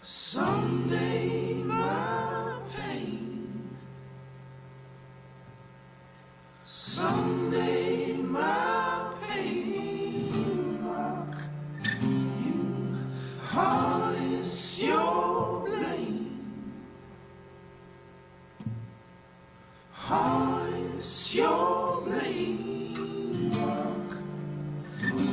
Someday my pain, someday my pain, mark you, harness your blame, harness your blame, mark through.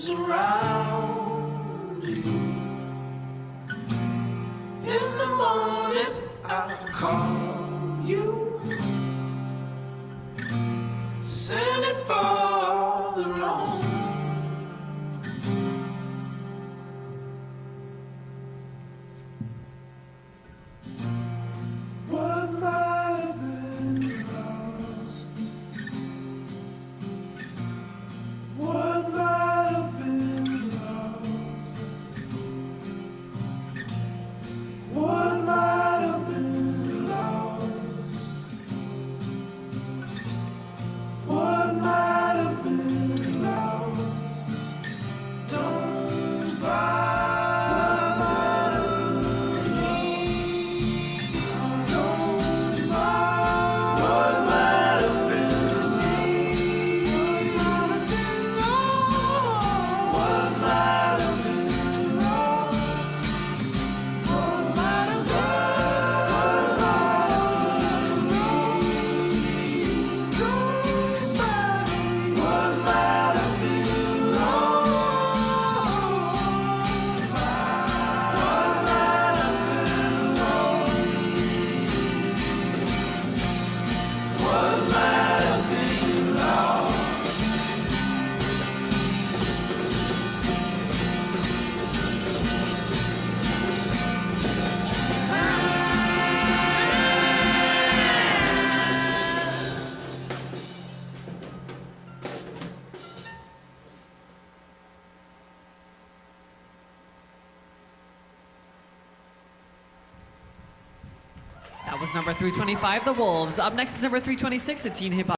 Around you. In the morning I'll call you, send it farther on. What might have been lost, what might have been lost, what might have been lost, what might have been lost. Don't bother me, don't bother. What might have been lost, what might have been lost, what might have been lost. Don't bother. What might have been lost, what might have been lost, what might have been lost. That was number 325, The Wolves. Up next is number 326, a teen hip hop.